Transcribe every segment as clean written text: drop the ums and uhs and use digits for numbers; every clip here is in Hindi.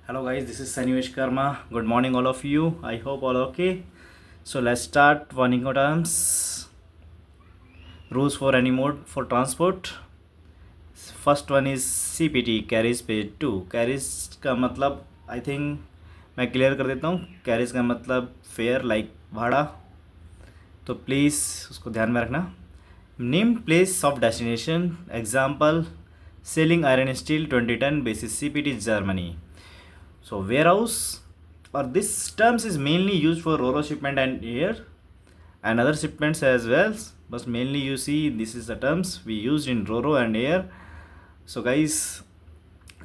Hello guys, this is Sunny Vishkarma. Good morning all of you. I hope all okay. So let's start one terms. Rules for any mode for transport. First one is CPT carriage page 2. Carriage का मतलब I think मैं क्लियर कर देता हूँ. Carriage का मतलब फेयर लाइक भाड़ा. तो प्लीज़ उसको ध्यान में रखना. Name place of destination example selling iron steel 20 ton basis CPT Germany. So warehouse or this terms is mainly used for ro-ro shipment and air and other shipments as well. But mainly you see this is the terms we used in ro-ro and air. So guys,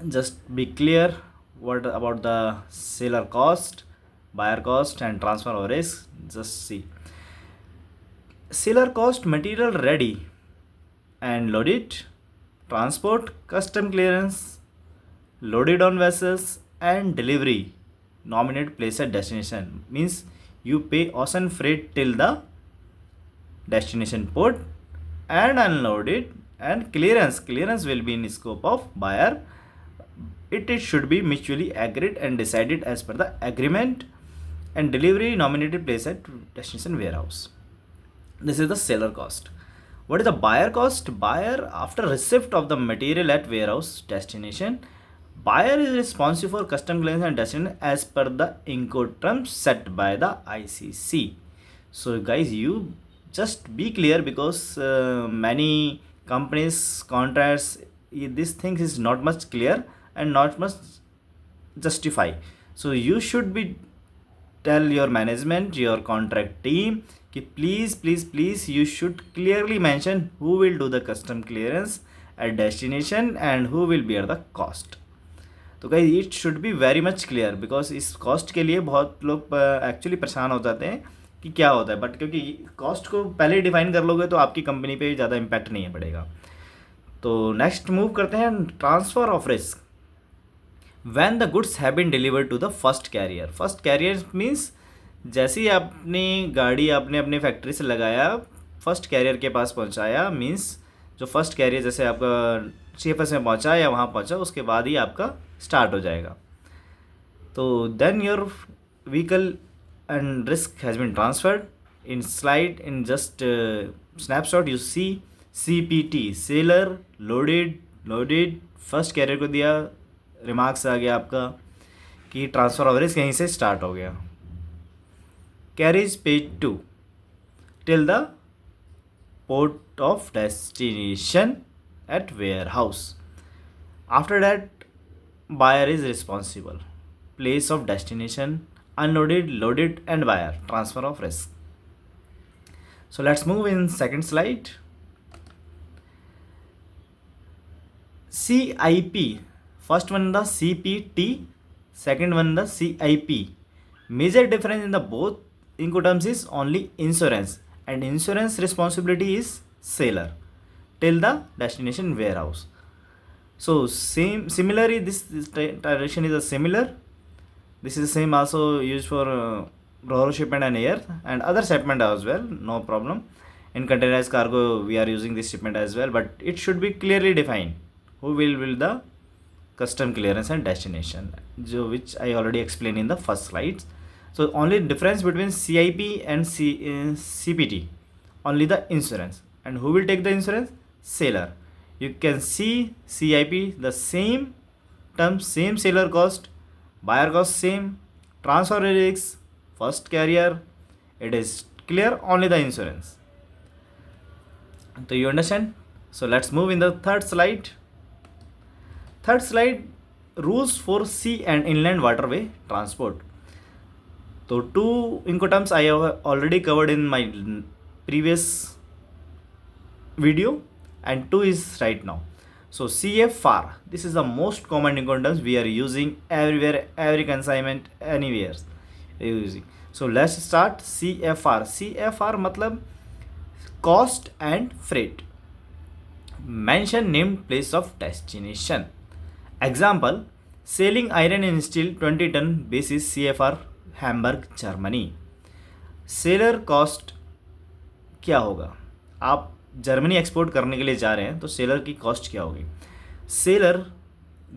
just be clear what about the seller cost, buyer cost and transfer of risk. Just see. Seller cost material ready and loaded, transport, custom clearance, loaded on vessels and delivery nominate place at destination means you pay ocean freight till the destination port and unload it, and clearance will be in scope of buyer. It should be mutually agreed and decided as per the agreement, and delivery nominated place at destination warehouse. This is the seller cost. What is the buyer cost? Buyer after receipt of the material at warehouse destination, buyer is responsible for custom clearance and destination as per the Incoterms set by the ICC. So guys, you just be clear because many companies contracts this thing is not much clear and not much justify. So you should be tell your management, your contract team कि please you should clearly mention who will do the custom clearance at destination and who will bear the cost. तो guys it should be very much clear because इस कॉस्ट के लिए बहुत लोग एक्चुअली परेशान हो जाते हैं कि क्या होता है, बट क्योंकि कॉस्ट को पहले ही डिफाइन कर लोगे तो आपकी कंपनी पे ज़्यादा इम्पैक्ट नहीं पड़ेगा. तो नेक्स्ट मूव करते हैं transfer of risk. When the goods have been delivered to the first carrier. First carrier means जैसे ही आपने गाड़ी आपने अपने फैक्ट्री से लगाया फर्स्ट कैरियर के पास पहुंचाया, मीन्स जो फर्स्ट कैरियर जैसे आपका CFS में पहुंचा या वहाँ पहुंचा उसके बाद ही आपका स्टार्ट हो जाएगा. तो then your vehicle and risk has been transferred in slide in just snapshot you see CPT seller loaded first carrier को दिया, रिमार्क्स आ गया आपका कि ट्रांसफ़र ऑफ रिस्क यहीं से स्टार्ट हो गया. Carriage page 2 till the port of destination at warehouse. After that, buyer is responsible. Place of destination, unloaded, loaded, and buyer. Transfer of risk. So let's move in second slide. CIP. First one the CPT. Second one the CIP. Major difference in the both Incoterms is only insurance, and insurance responsibility is seller till the destination warehouse. So similarly this direction is a similar. This is the same also used for ro-ro shipment and air and other shipment as well, no problem. In containerized cargo we are using this shipment as well, but it should be clearly defined who will the custom clearance and destination, which I already explained in the first slides. So only difference between CIP and CPT, only the insurance, and who will take the insurance? Seller. You can see CIP the same term, same seller cost, buyer cost same, transfer risk, first carrier, it is clear, only the insurance. So you understand? So let's move in the third slide. Third slide, rules for sea and inland waterway transport. So two Incoterms I have already covered in my previous video and 2 is right now. So CFR, this is the most common Incoterms we are using everywhere, every consignment, anywhere using. So let's start CFR. CFR मतलब cost and freight. Mention named place of destination. Example, selling iron and steel 20 ton basis CFR Hamburg Germany. Seller cost क्या होगा? आप जर्मनी एक्सपोर्ट करने के लिए जा रहे हैं तो सेलर की कॉस्ट क्या होगी? सेलर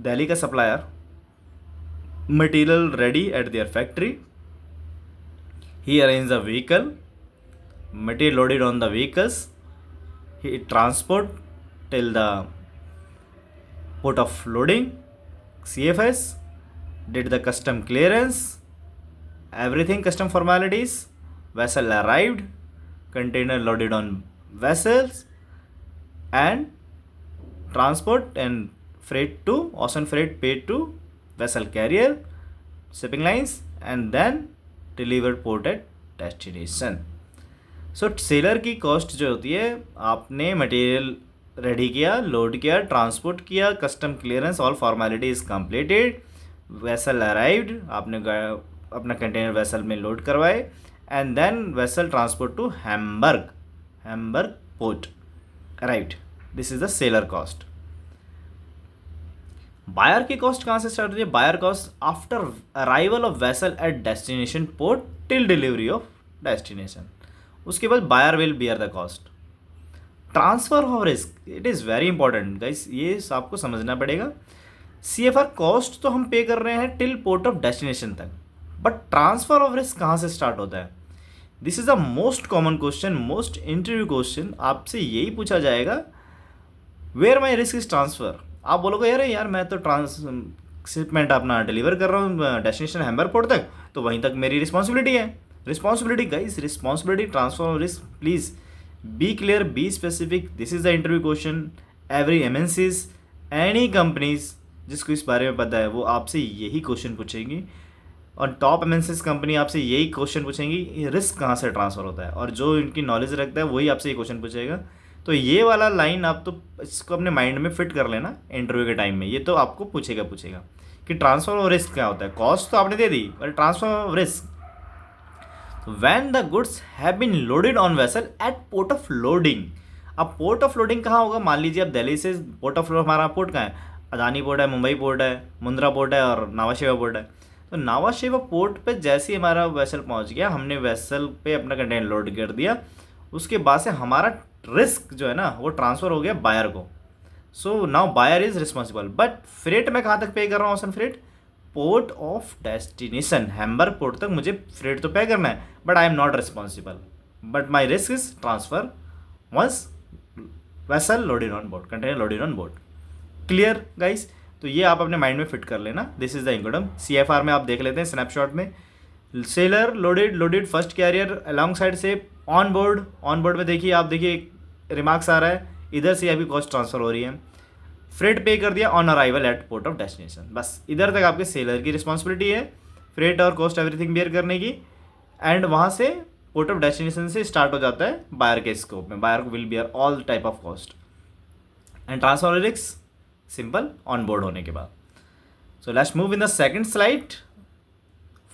दिल्ली का supplier material ready at their factory. He arranged the vehicle, material loaded on the vehicles, he transport till the port of loading, CFS, did the custom clearance, everything custom formalities, vessel arrived, container loaded on vessels, and transport and freight to ocean freight paid to vessel carrier, shipping lines, and then delivered port at destination. So seller की कॉस्ट जो होती है, आपने मटेरियल रेडी किया, लोड किया, ट्रांसपोर्ट किया, custom clearance, all formality is completed, vessel arrived, आपने अपना कंटेनर वेसल में लोड करवाए, and then vessel transport to Hamburg port arrived. This is the seller cost. Buyer की कॉस्ट कहाँ से स्टार्ट होती है? Buyer cost after arrival of vessel at destination port till delivery of destination. उसके बाद buyer will bear the cost. Transfer of risk, it is very important guys, ये आपको समझना पड़ेगा. CFR कॉस्ट तो हम पे कर रहे हैं टिल पोर्ट ऑफ डेस्टिनेशन तक, बट ट्रांसफर ऑफ रिस्क कहाँ से स्टार्ट होता है? This is the most common question, most interview question. आपसे यही पूछा जाएगा, where my risk is transfer. आप बोलोगे यार मैं तो शिपमेंट अपना डिलीवर कर रहा हूँ डेस्टिनेशन हैम्बर्ग पोर्ट तक, तो वहीं तक मेरी रिस्पॉन्सिबिलिटी है. Responsibility guys, responsibility, transfer of risk. Please be clear, be specific. This is the interview question. Every MNCs, any companies जिसको इस बारे में पता है वो आपसे यही क्वेश्चन पूछेंगी, और टॉप MNCs कंपनी आपसे यही क्वेश्चन पूछेंगी, रिस्क कहाँ से ट्रांसफ़र होता है, और जो इनकी नॉलेज रखता है वही आपसे ये क्वेश्चन पूछेगा. तो ये वाला लाइन आप तो इसको अपने माइंड में फिट कर लेना इंटरव्यू के टाइम में. ये तो आपको पूछेगा कि ट्रांसफर ऑफ रिस्क क्या होता है. कॉस्ट तो आपने दे दी, पर transfer of risk. When the goods have been loaded on vessel at port of loading. अब पोर्ट ऑफ लोडिंग कहाँ होगा? मान लीजिए अब दिल्ली से पोर्ट ऑफ लोड, हमारा पोर्ट कहाँ है? अदानी पोर्ट है, मुंबई पोर्ट है, मुंद्रा पोर्ट है, और नावाशेवा पोर्ट है. तो नावाशेवा पोर्ट पे जैसे ही हमारा वेसल पहुंच गया, हमने वेसल पे अपना कंटेनर लोड कर दिया, उसके बाद से हमारा रिस्क जो है ना वो ट्रांसफ़र हो गया बायर को. So now buyer is responsible. But freight मैं कहाँ तक पे कर रहा हूँ? Ocean freight port of destination Hamburg port तक मुझे फ्रेट तो पे करना है, but I am not responsible. But my risk is transfer once vessel loaded on board, container loaded on board. Clear guys? तो ये आप अपने माइंड में फिट कर लेना. This is the Incoterm. CFR में आप देख लेते हैं स्नैपशॉट में. Seller loaded first carrier along side से ऑन बोर्ड में देखिए, आप देखिए रिमार्क्स आ रहा है, इधर से आपकी कॉस्ट ट्रांसफ़र हो रही है. फ्रेट पे कर दिया on arrival at port of destination. बस इधर तक आपके सेलर की रिस्पॉन्सिबिलिटी है फ्रेट और कॉस्ट एवरीथिंग बियर करने की, एंड वहाँ से पोर्ट ऑफ डेस्टिनेशन से स्टार्ट हो जाता है बायर के स्कोप में. Buyer will bear all type of cost and transfer risk simple on board होने के बाद. So let's move in the second slide,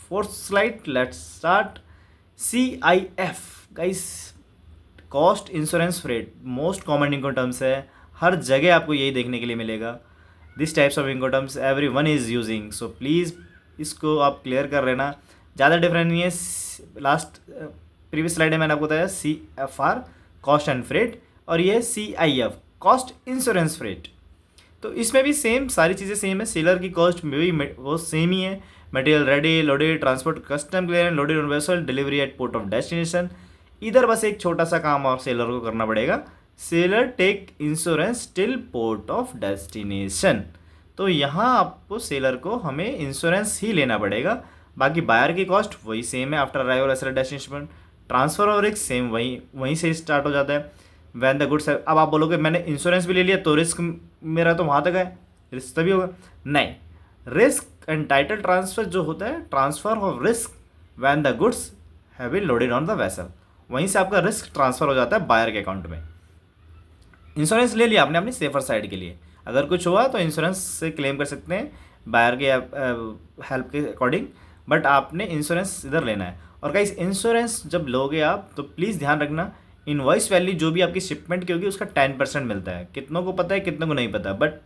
fourth slide. Let's start. CIF guys, cost insurance freight, most common income terms है. हर जगह आपको यही देखने के लिए मिलेगा. This types of income terms every one is using. So please इसको आप क्लियर कर लेना. ज़्यादा डिफरेंट नहीं है. लास्ट प्रीवियस स्लाइड में मैंने आपको बताया CFR कॉस्ट एंड फ्रेट, और ये CIF कॉस्ट इंश्योरेंस फ्रेट. तो इसमें भी सेम सारी चीज़ें सेम है. सेलर की कॉस्ट में भी वो सेम ही है. Material ready, loaded, transport, custom clearance, loaded on vessel, delivery at port of destination. इधर बस एक छोटा सा काम और सेलर को करना पड़ेगा. Seller take insurance till port of destination. तो यहाँ आपको सेलर को हमें इंश्योरेंस ही लेना पड़ेगा. बाकी बायर की कॉस्ट वही सेम है after arrival at destination. Transfer और रिस्क सेम वहीं से स्टार्ट हो जाता है. When the goods. अब आप बोलोगे मैंने इंश्योरेंस भी ले लिया तो रिस्क मेरा तो वहाँ तक है, रिस्क तभी होगा. नहीं, रिस्क एंड टाइटल ट्रांसफर जो होता है, transfer of risk when the goods have been loaded on the vessel, वहीं से आपका रिस्क ट्रांसफ़र हो जाता है बायर के अकाउंट में. इंश्योरेंस ले लिया आपने अपनी सेफर साइड के लिए, अगर कुछ हुआ तो इंश्योरेंस से क्लेम कर सकते हैं बायर के हेल्प के अकॉर्डिंग, बट आपने इंश्योरेंस इधर लेना है. और गाइस इंश्योरेंस जब लोगे आप तो प्लीज़ ध्यान रखना, इनवॉइस वैल्यू जो भी आपकी शिपमेंट की होगी उसका 10% मिलता है. कितनों को पता है, कितनों को नहीं पता, बट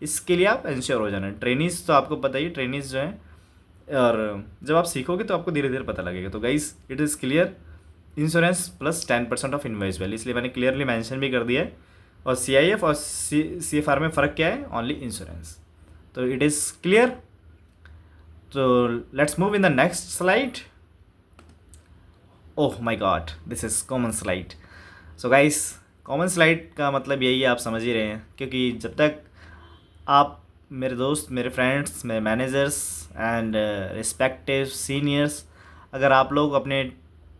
इसके लिए आप इंश्योर हो जाना. ट्रेनिज तो आपको पता ही, ट्रेनिज जो हैं, और जब आप सीखोगे तो आपको धीरे धीरे पता लगेगा. तो guys it is clear, insurance plus 10% of invoice value, इसलिए मैंने क्लियरली मेंशन भी कर दिया है. और CIF और CFR में फ़र्क क्या है? Only insurance. तो it is clear. So let's move in the next slide. Oh my God, this is common slide. So guys, common slide का मतलब यही है, आप समझ ही रहे हैं, क्योंकि जब तक आप मेरे दोस्त, मेरे फ्रेंड्स, मेरे मैनेजर्स एंड रिस्पेक्टिव सीनियर्स, अगर आप लोग अपने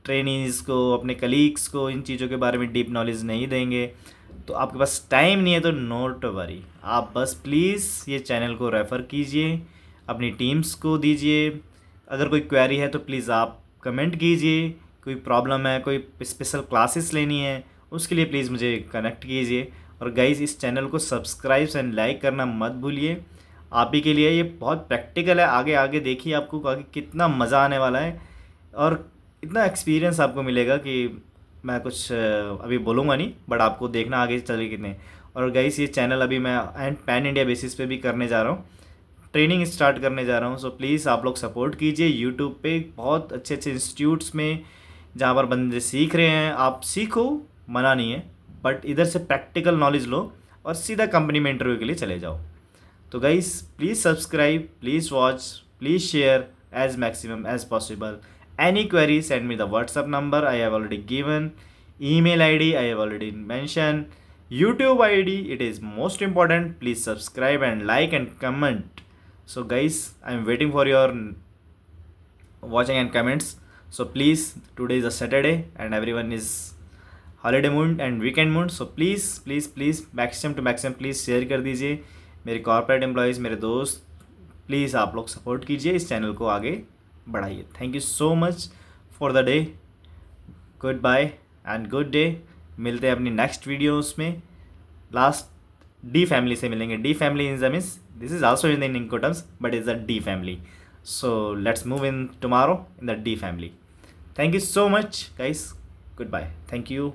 ट्रेनीज़ को, अपने कलीग्स को इन चीज़ों के बारे में डीप नॉलेज नहीं देंगे, तो आपके पास टाइम नहीं है, तो नोट वरी, आप बस प्लीज़ ये चैनल को रेफ़र कीजिए, अपनी टीम्स को दीजिए. अगर कोई क्वेरी है तो प्लीज़ आप कमेंट कीजिए. कोई प्रॉब्लम है, कोई स्पेशल क्लासेस लेनी है, उसके लिए प्लीज़ मुझे कनेक्ट कीजिए. और गाइज़, इस चैनल को सब्सक्राइब एंड लाइक करना मत भूलिए. आप ही के लिए ये बहुत प्रैक्टिकल है. आगे आगे देखिए, आपको आगे कितना मज़ा आने वाला है और इतना एक्सपीरियंस आपको मिलेगा कि मैं कुछ अभी बोलूँगा नहीं, बट आपको देखना आगे चले कितने. और गाइज़, ये चैनल अभी मैं पैन इंडिया बेसिस पे भी करने जा रहा हूँ, ट्रेनिंग स्टार्ट करने जा रहा हूँ. सो प्लीज़ आप लोग सपोर्ट कीजिए. यूट्यूब पे बहुत अच्छे अच्छे इंस्टीट्यूट्स में जहाँ पर बंदे सीख रहे हैं, आप सीखो, मना नहीं है, बट इधर से प्रैक्टिकल नॉलेज लो और सीधा कंपनी में इंटरव्यू के लिए चले जाओ. तो guys, please subscribe, please watch, please share as maximum as possible. Any query, send me the WhatsApp number I have already given, email ID I have already mentioned, YouTube ID, it is most important. Please subscribe and like and comment. So guys, I am waiting for your watching and comments. So please, today is a Saturday and everyone is holiday mood and weekend mood. So please please please maximum to maximum please share कर दीजिए. मेरे कॉर्पोरेट एम्प्लॉयज़, मेरे दोस्त, प्लीज़ आप लोग सपोर्ट कीजिए, इस चैनल को आगे बढ़ाइए. Thank you so much for the day. Good bye and good day. मिलते हैं अपनी नेक्स्ट वीडियोस में. लास्ट डी फैमिली से मिलेंगे. D family in the means this is also in the Incoterms, but is the D family. So let's move in tomorrow in the D family. Thank you so much, guys. Goodbye. Thank you.